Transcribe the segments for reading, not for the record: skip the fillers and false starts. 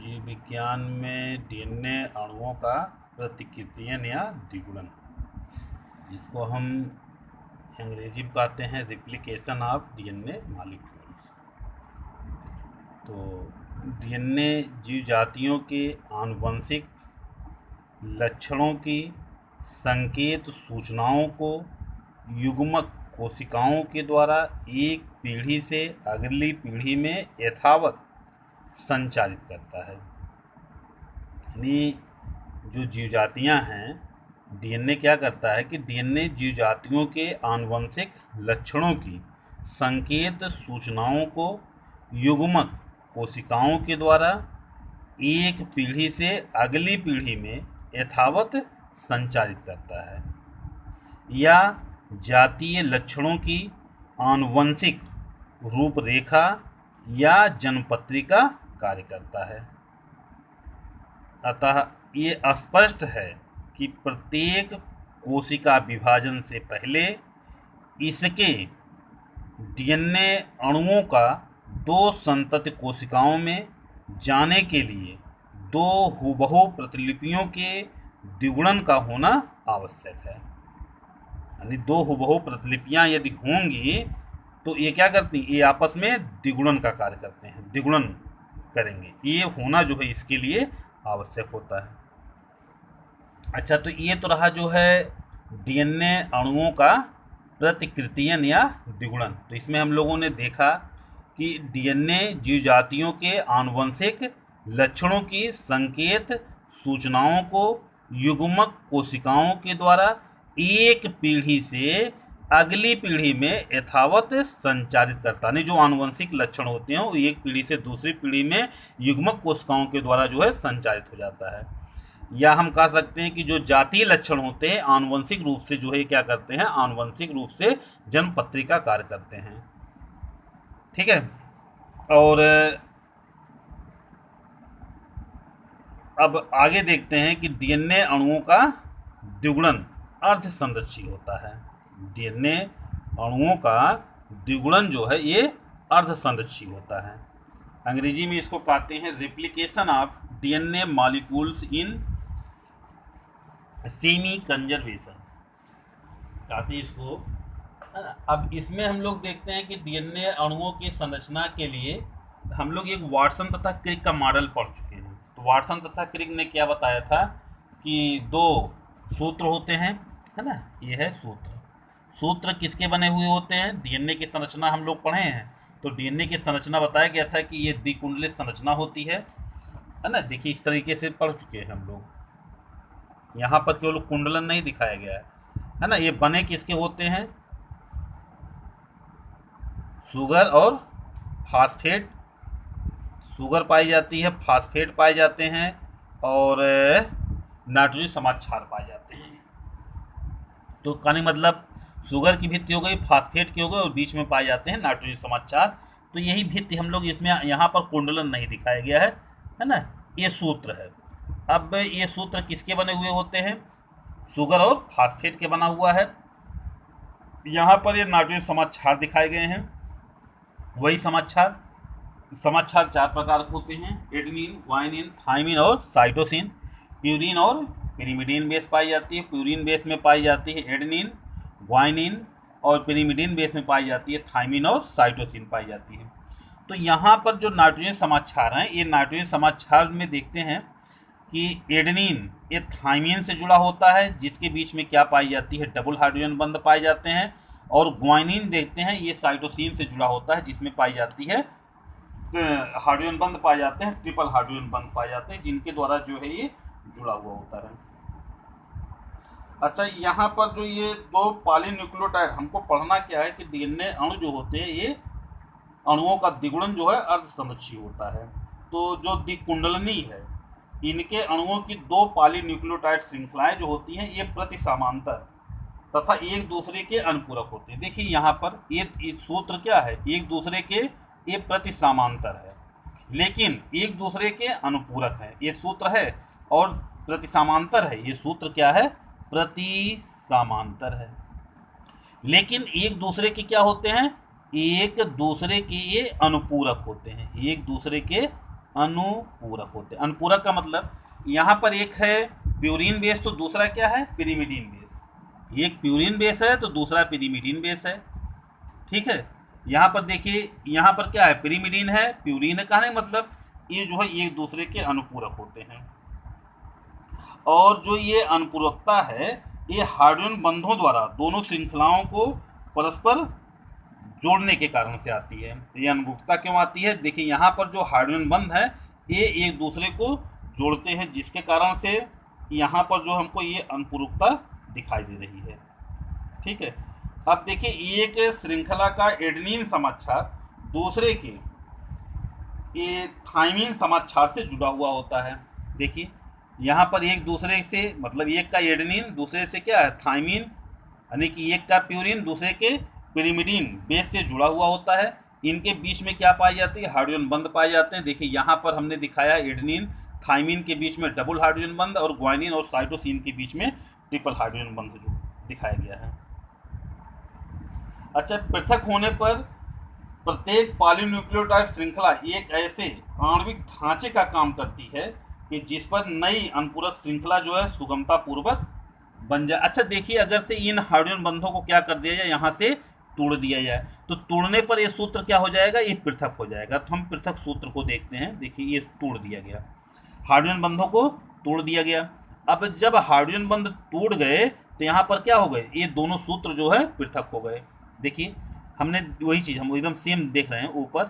जीव विज्ञान में डीएनए अणुओं का प्रतिकृतियन या द्विगुणन, इसको हम अंग्रेजी में कहते हैं रिप्लिकेशन ऑफ डीएनए मॉलिक्यूल्स। तो डीएनए जीव जातियों के आनुवंशिक लक्षणों की संकेत सूचनाओं को युग्मक कोशिकाओं के द्वारा एक पीढ़ी से अगली पीढ़ी में यथावत संचारित करता है। यानी जो जीव जातियाँ हैं, डीएनए क्या करता है कि डीएनए जीव जातियों के आनुवंशिक लक्षणों की संकेत सूचनाओं को युग्मक कोशिकाओं के द्वारा एक पीढ़ी से अगली पीढ़ी में यथावत संचारित करता है, या जातीय लक्षणों की आनुवंशिक रूपरेखा या जन्मपत्री का कार्य करता है। अतः ये स्पष्ट है कि प्रत्येक कोशिका विभाजन से पहले इसके डीएनए अणुओं का दो संतति कोशिकाओं में जाने के लिए दो हुबहू प्रतिलिपियों के द्विगुणन का होना आवश्यक है। यानी दो हुबहू प्रतिलिपियां यदि होंगी तो ये क्या करती हैं, ये आपस में द्विगुणन का कार्य करते हैं, द्विगुणन करेंगे। ये होना जो है इसके लिए आवश्यक होता है। अच्छा, तो ये तो रहा जो है डीएनए अणुओं का प्रतिकृतियन या द्विगुणन। तो इसमें हम लोगों ने देखा कि डीएनए जीव जातियों के आनुवंशिक लक्षणों की संकेत सूचनाओं को युग्मक कोशिकाओं के द्वारा एक पीढ़ी से अगली पीढ़ी में यथावत संचारित करता है। जो आनुवंशिक लक्षण होते हैं वो एक पीढ़ी से दूसरी पीढ़ी में युग्मक कोशिकाओं के द्वारा जो है संचारित हो जाता है। या हम कह सकते हैं कि जो जातीय लक्षण होते हैं आनुवंशिक रूप से जो है क्या करते हैं, आनुवंशिक रूप से जन्मपत्री का कार्य करते हैं। ठीक है। और अब आगे देखते हैं कि डीएनए अणुओं का द्विगुणन अर्ध संरक्षी होता है। डीएनए अणुओं का द्विगुणन जो है ये अर्ध संरक्षी होता है। अंग्रेजी में इसको कहते हैं replication of DNA molecules in semi conservation, कहते हैं इसको। अब इसमें हम लोग देखते हैं कि डीएनए अणुओं की संरचना के लिए हम लोग एक वाटसन तथा क्रिक का मॉडल पढ़ चुके हैं। तो वाटसन तथा क्रिक ने क्या बताया था कि दो सूत्र होते हैं, है ना। ये है सूत्र। सूत्र किसके बने हुए होते हैं, डीएनए की संरचना हम लोग पढ़े हैं। तो डीएनए की संरचना बताया गया था कि ये द्विकुंडलित संरचना होती है ना। देखिए इस तरीके से पढ़ चुके हैं हम लोग। यहाँ पर केवल कुंडलन नहीं दिखाया गया है ना। ये बने किसके होते हैं, शुगर और फास्फेट। शुगर पाई जाती है, फास्फेट पाए जाते हैं और नाइट्रोजन समाक्षार पाए जाते हैं। तो कहने मतलब शुगर की भित्ति हो गई, फास्फेट की हो गई और बीच में पाए जाते हैं नाइट्रोजन समाक्षार। तो यही भित्ति हम लोग इसमें यहाँ पर कुंडलन नहीं दिखाया गया है ना। ये सूत्र है। अब ये सूत्र किसके बने हुए होते हैं, शुगर और फास्फेट के बना हुआ है। यहाँ पर ये नाइट्रोजन समाक्षार दिखाए गए हैं। वही समाक्षार चार प्रकार के होते हैं, एडेनिन, ग्वानिन, थाइमिन और साइटोसिन। प्यूरिन और पिरिमिडिन बेस पाई जाती है। प्यूरिन बेस में पाई जाती है एडेनिन, ग्वानिन और पिरिमिडिन बेस में पाई जाती है थाइमिन और साइटोसिन पाई जाती है। तो यहाँ पर जो नाइट्रोजन समाक्षार हैं, ये नाइट्रोजन समाक्षार में देखते हैं कि एडेनिन ये थाइमिन से जुड़ा होता है, जिसके बीच में क्या पाई जाती है, डबल हाइड्रोजन बंध पाए जाते हैं। और ग्वानिन देखते हैं ये साइटोसिन से जुड़ा होता है, जिसमें पाई जाती है हाइड्रोजन बंध पाए जाते हैं, ट्रिपल हाइड्रोजन बंध पाए जाते हैं, जिनके द्वारा जो है ये जुड़ा हुआ होता है। अच्छा, यहाँ पर जो ये दो पॉलीन्यूक्लियोटाइड हमको पढ़ना क्या है कि डीएनए अणु जो होते हैं ये अणुओं का द्विगुणन जो है अर्धसंरक्षी होता है। तो जो द्विकुंडलनी है, इनके अणुओं की दो पॉलीन्यूक्लियोटाइड श्रृंखलाएं जो होती हैं ये प्रति समांतर तथा एक दूसरे के अनुपूरक होते हैं। देखिए यहाँ पर ये सूत्र क्या है, एक दूसरे के ये प्रति समांतर है, लेकिन एक दूसरे के अनुपूरक है, ये सूत्र है। और प्रति समांतर है, ये सूत्र क्या है, प्रति समांतर है। लेकिन एक दूसरे के क्या होते हैं, एक दूसरे के ये अनुपूरक होते हैं, एक दूसरे के अनुपूरक होते हैं। अनुपूरक का मतलब यहाँ पर एक है प्यूरिन बेस तो दूसरा क्या है, पिरिमिडीन बेस। एक प्यूरिन बेस है तो दूसरा पिरिमिडीन बेस है। ठीक है, यहाँ पर देखिए, यहाँ पर क्या है, पिरिमिडीन है, प्यूरिन है, कहने मतलब ये जो है एक दूसरे के अनुपूरक होते हैं। और जो ये अनुपूरकता है ये हाइड्रोजन बंधों द्वारा दोनों श्रृंखलाओं को परस्पर जोड़ने के कारण से आती है। ये अनुरूपता क्यों आती है, देखिए यहाँ पर जो हाइड्रोजन बंध है ये एक दूसरे को जोड़ते हैं, जिसके कारण से यहाँ पर जो हमको ये अनुपूरकता दिखाई दे रही है। ठीक है, अब देखिए एक श्रृंखला का एडेनिन समाक्षार दूसरे के ये थाइमिन समाक्षार से जुड़ा हुआ होता है। देखिए यहाँ पर एक दूसरे से, मतलब एक का एडेनिन दूसरे से क्या है, थाइमिन, यानी कि एक का प्यूरिन दूसरे के पिरिमिडीन बेस से जुड़ा हुआ होता है। इनके बीच में क्या पाई जाती है, हाइड्रोजन बंध पाए जाते हैं। देखिए यहाँ पर हमने दिखाया एडेनिन थाइमिन के बीच में डबल हाइड्रोजन बंध और ग्वानिन और साइटोसिन के बीच में ट्रिपल हाइड्रोजन बंध जो दिखाया गया है। अच्छा, पृथक होने पर प्रत्येक पॉलीन्यूक्लियोटाइड श्रृंखला एक ऐसे आणविक ढांचे का काम करती है कि जिस पर नई अनुपूरक श्रृंखला जो है सुगमता पूर्वक बन जाए। अच्छा देखिए, अगर से इन हाइड्रोजन बंधों को क्या कर दिया जाए, यहाँ से तोड़ दिया जाए, तो तोड़ने पर ये सूत्र क्या हो जाएगा, ये पृथक हो जाएगा। तो हम पृथक सूत्र को देखते हैं। देखिए ये तोड़ दिया गया, हाइड्रोजन बंधों को तोड़ दिया गया। अब जब हाइड्रोजन बंध टूट गए तो यहाँ पर क्या हो गए, ये दोनों सूत्र जो है पृथक हो गए। देखिए हमने वही चीज़ हम एकदम सेम देख रहे हैं। ऊपर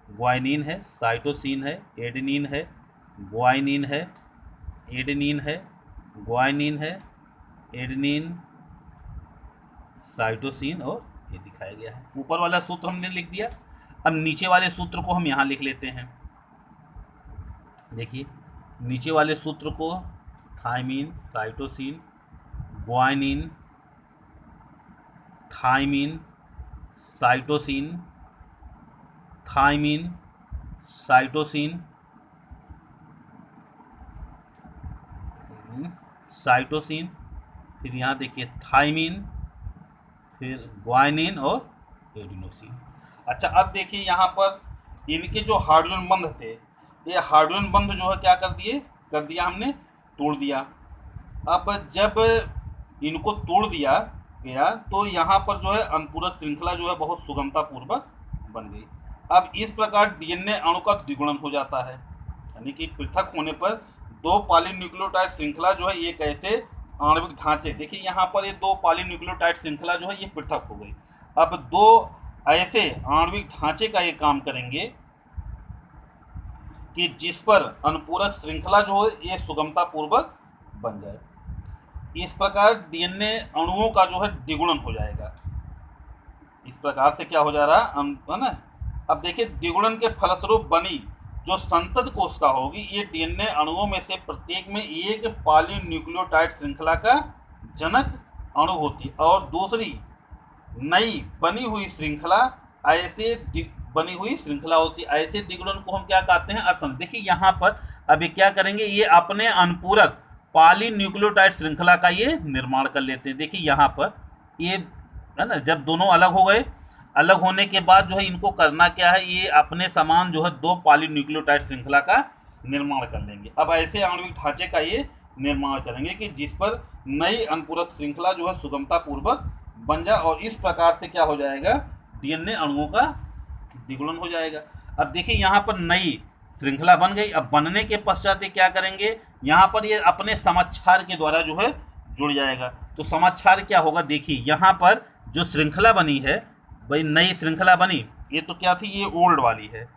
ग्वाइनिन है, साइटोसिन है, एडेनिन है, ग्वाइनिन है, एडेनिन है, ग्वाइनिन है, एडेनिन, साइटोसिन, और ये दिखाया गया है। ऊपर वाला सूत्र हमने लिख दिया। अब नीचे वाले सूत्र को हम यहाँ लिख लेते हैं। देखिए नीचे वाले सूत्र को thymine, cytosine, guanine, thymine, cytosine, thymine, cytosine, cytosine, फिर यहाँ देखिए थाइमिन, फिर ग्वाइनिन और एडिनोसिन। अच्छा अब देखिए यहाँ पर इनके जो हाइड्रोजन बंध थे, ये हाइड्रोजन बंध जो है क्या कर दिया हमने, तोड़ दिया। अब जब इनको तोड़ दिया गया तो यहाँ पर जो है अनुपूरक श्रृंखला जो है बहुत सुगमता पूर्वक बन गई। अब इस प्रकार डीएनए अणु का द्विगुणन हो जाता है, यानी कि पृथक होने पर दो पॉलीन्यूक्लियोटाइड श्रृंखला जो है एक ऐसे आणविक ढांचे, देखिए यहाँ पर ये दो पॉलीन्यूक्लियोटाइड श्रृंखला जो है ये पृथक हो गई। अब दो ऐसे आणविक ढांचे का ये काम करेंगे कि जिस पर अनुपूरक श्रृंखला जो है ये सुगमता पूर्वक बन जाए। इस प्रकार डीएनए अणुओं का जो है द्विगुणन हो जाएगा। इस प्रकार से क्या हो जा रहा है ना। अब देखिए द्विगुणन के फलस्वरूप बनी जो संतत कोशिका होगी, ये डीएनए अणुओं में से प्रत्येक में एक पॉलीन्यूक्लियोटाइड श्रृंखला का जनक अणु होती है और दूसरी नई बनी हुई श्रृंखला ऐसे बनी हुई श्रृंखला होती है। ऐसे द्विगुणन को हम क्या कहते हैं, असंतत। देखिए यहाँ पर अभी क्या करेंगे, ये अपने अनुपूरक पॉलीन्यूक्लियोटाइड श्रृंखला का ये निर्माण कर लेते हैं। देखिए यहाँ पर ये है ना, जब दोनों अलग हो गए, अलग होने के बाद जो है इनको करना क्या है, ये अपने समान जो है दो पॉलीन्यूक्लियोटाइड श्रृंखला का निर्माण कर लेंगे। अब ऐसे आणविक ढांचे का ये निर्माण करेंगे कि जिस पर नई अनुपूरक श्रृंखला जो है सुगमता पूर्वक बन जाए और इस प्रकार से क्या हो जाएगा, डीएनए अणुओं का द्विगुणन हो जाएगा। अब देखिए यहाँ पर नई श्रृंखला बन गई। अब बनने के पश्चात ये क्या करेंगे, यहाँ पर ये अपने समाक्षार के द्वारा जो है जुड़ जाएगा। तो समाक्षार क्या होगा, देखिए यहाँ पर जो श्रृंखला बनी है, भाई नई श्रृंखला बनी, ये तो क्या थी, ये ओल्ड वाली है,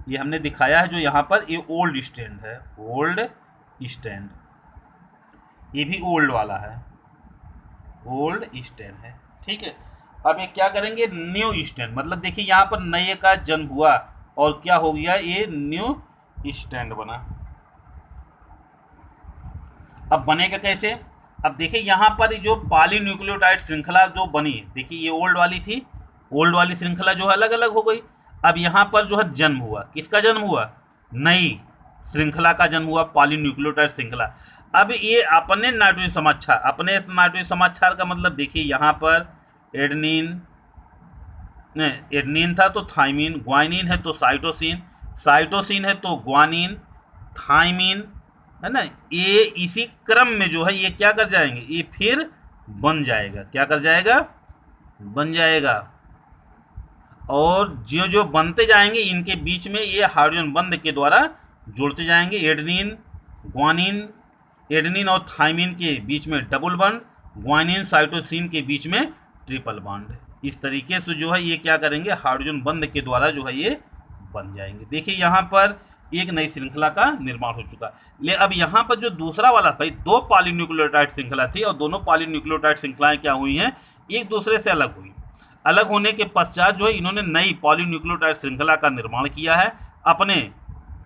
ये हमने दिखाया है। जो यहाँ पर ये ओल्ड स्टैंड है, ओल्ड स्टैंड, ये भी ओल्ड वाला है, ओल्ड स्टैंड है। ठीक है, अब ये क्या करेंगे, न्यू स्टैंड, मतलब देखिए यहाँ पर नए का जन्म हुआ और क्या हो गया, ये न्यू स्टैंड बना। अब बनेगा कैसे, अब देखिए यहाँ पर जो पॉलीन्यूक्लियोटाइड श्रृंखला जो बनी, देखिए ये ओल्ड वाली थी, ओल्ड वाली श्रृंखला जो है अलग अलग हो गई। अब यहाँ पर जो है जन्म हुआ, किसका जन्म हुआ, नई श्रृंखला का जन्म हुआ, पॉलीन्यूक्लियोटाइड श्रृंखला। अब ये अपने नाइट्रोजन समाक्षार, अपने नाइट्रोजन समाक्षार का मतलब देखिए यहाँ पर एडेनिन था तो थाइमिन, ग्वाइनिन है तो साइटोसिन, साइटोसिन है तो ग्वानिन, थाइमिन, है ना, ये इसी क्रम में जो है ये क्या कर जाएंगे, ये फिर बन जाएगा, क्या कर जाएगा, बन जाएगा। और जो जो बनते जाएंगे इनके बीच में ये हाइड्रोजन बंध के द्वारा जुड़ते जाएंगे। एडेनिन, ग्वानिन, एडेनिन और थाइमिन के बीच में डबल बॉन्ड, ग्वानिन साइटोसिन के बीच में ट्रिपल बॉन्ड। इस तरीके से जो है ये क्या करेंगे, हाइड्रोजन बंध के द्वारा जो है ये बन जाएंगे। देखिए यहाँ पर एक नई श्रृंखला का निर्माण हो चुका। ले अब यहाँ पर जो दूसरा वाला भाई, दो पॉलीन्यूक्लियोटाइड श्रृंखला थी और दोनों पॉलीन्यूक्लियोटाइड श्रृंखलाएं क्या हुई हैं, एक दूसरे से अलग हुई। अलग होने के पश्चात जो है इन्होंने नई पॉलीन्यूक्लियोटाइड श्रृंखला का निर्माण किया है। अपने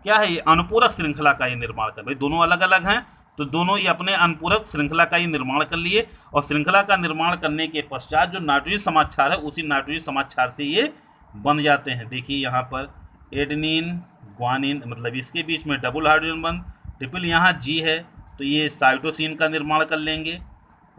क्या है, ये अनुपूरक श्रृंखला का ये निर्माण कर, भाई दोनों अलग अलग हैं तो दोनों ये अपने अनुपूरक श्रृंखला का ही निर्माण कर लिए। और श्रृंखला का निर्माण करने के पश्चात जो नाइट्रोजन समाक्षार है उसी नाइट्रोजन समाक्षार से ये बन जाते हैं। देखिए यहाँ पर एडेनिन, ग्वानिन, मतलब इसके बीच में डबल हाइड्रोजन बंध, ट्रिपल यहाँ जी है तो ये साइटोसिन का निर्माण कर लेंगे,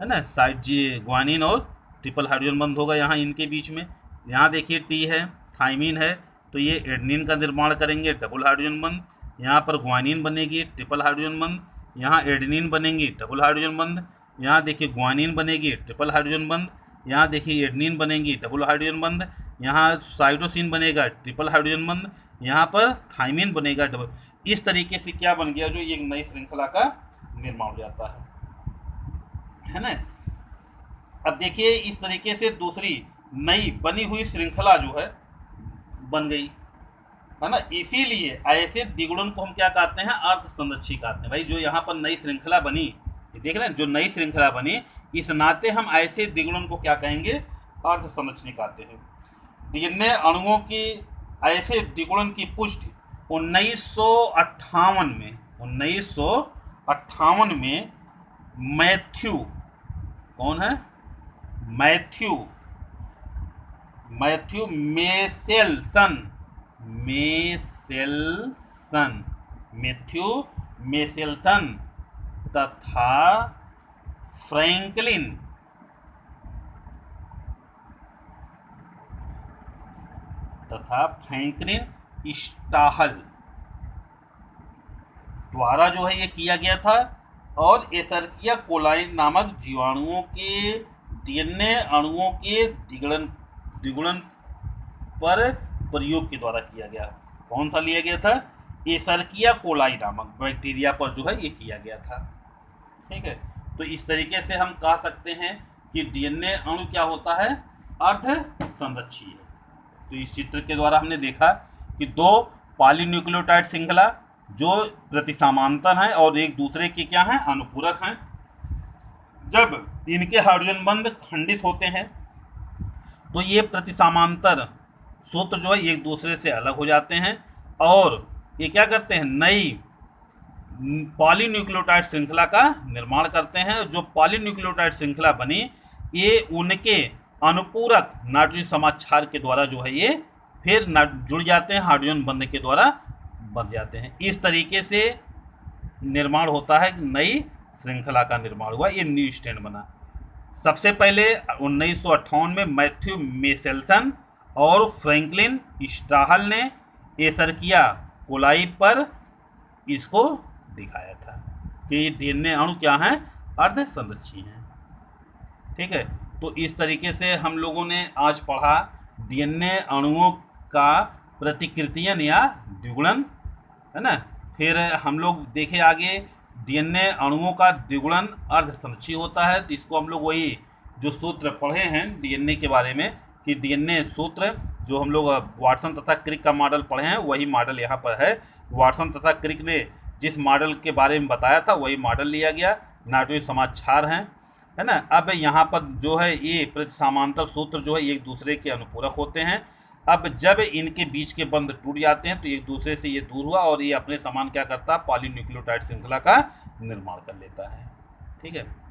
है ना, साइट जी ग्वानिन और ट्रिपल हाइड्रोजन बंध होगा यहाँ इनके बीच में। यहाँ देखिए टी है, थाइमिन है तो ये एडेनिन का निर्माण करेंगे, डबल हाइड्रोजन बंध। यहाँ पर ग्वानिन बनेगी, ट्रिपल हाइड्रोजन बंध। यहाँ एडेनिन बनेगी, डबल हाइड्रोजन बंध। यहाँ देखिए ग्वानिन बनेगी, ट्रिपल हाइड्रोजन बंध। यहाँ देखिए एडेनिन बनेगी, डबल हाइड्रोजन बंध। यहाँ साइटोसिन बनेगा, ट्रिपल हाइड्रोजन बंध। यहाँ पर थाइमिन बनेगा, डबल। इस तरीके से क्या बन गया, जो एक नई श्रृंखला का निर्माण हो जाता है ना। अब देखिए इस तरीके से दूसरी नई बनी हुई श्रृंखला जो है बन गई, है ना। इसीलिए ऐसे द्विगुणन को हम क्या कहते हैं, अर्ध संरक्षी कहते हैं। भाई जो यहाँ पर नई श्रृंखला बनी, देख रहे हैं, जो नई श्रृंखला बनी, इस नाते हम ऐसे द्विगुणन को क्या कहेंगे, अर्ध संरक्षी कहते हैं। डीएनए अणुओं की ऐसे द्विगुणन की पुष्टि 1958 में मैथ्यू, कौन है, मैथ्यू मेसेल्सन तथा फ्रैंकलिन स्टाहल द्वारा जो है ये किया गया था। और एसर्किया कोलाई नामक जीवाणुओं के डीएनए अणुओं के द्विगुणन पर प्रयोग के द्वारा किया गया। कौन सा लिया गया था, एसर्किया कोलाई नामक बैक्टीरिया पर जो है ये किया गया था। ठीक है, तो इस तरीके से हम कह सकते हैं कि डीएनए अणु क्या होता है, अर्ध संरक्षी है। तो इस चित्र के द्वारा हमने देखा कि दो पॉलीन्यूक्लियोटाइड श्रृंखला जो प्रतिसमांतर हैं और एक दूसरे के क्या हैं, अनुपूरक हैं। जब इनके हाइड्रोजन बंध खंडित होते हैं तो ये प्रतिसमांतर सूत्र जो है एक दूसरे से अलग हो जाते हैं और ये क्या करते हैं, नई पॉलीन्यूक्लियोटाइड श्रृंखला का निर्माण करते हैं। जो पॉलीन्यूक्लियोटाइड श्रृंखला बनी ये उनके अनुपूरक नाइट्रोजन समाक्षार के द्वारा जो है ये फिर जुड़ जाते हैं, हाइड्रोजन बंध के द्वारा बन जाते हैं। इस तरीके से निर्माण होता है, नई श्रृंखला का निर्माण हुआ, ये न्यू स्ट्रैंड बना। सबसे पहले 1958 में मैथ्यू मेसेल्सन और फ्रैंकलिन स्टाहल ने एसर्किया कोलाई पर इसको दिखाया था कि डीएनए अणु क्या हैं, अर्ध संरक्षी हैं। ठीक है, तो इस तरीके से हम लोगों ने आज पढ़ा डीएनए अणुओं का प्रतिकृतियन या द्विगुणन, है ना। फिर हम लोग देखे आगे डीएनए अणुओं का द्विगुणन अर्ध संरक्षी होता है। तो इसको हम लोग वही जो सूत्र पढ़े हैं डीएनए के बारे में कि डीएनए सूत्र जो हम लोग वाटसन तथा क्रिक का मॉडल पढ़े हैं वही मॉडल यहाँ पर है। वाटसन तथा क्रिक ने जिस मॉडल के बारे में बताया था वही मॉडल लिया गया, नाइट्रोजन समाक्षार हैं, है ना। अब यहाँ पर जो है ये प्रतिसमांतर सूत्र जो है एक दूसरे के अनुपूरक होते हैं। अब जब इनके बीच के बंध टूट जाते हैं तो एक दूसरे से ये दूर हुआ और ये अपने समान क्या करता है, पॉलीन्यूक्लियोटाइड श्रृंखला का निर्माण कर लेता है। ठीक है।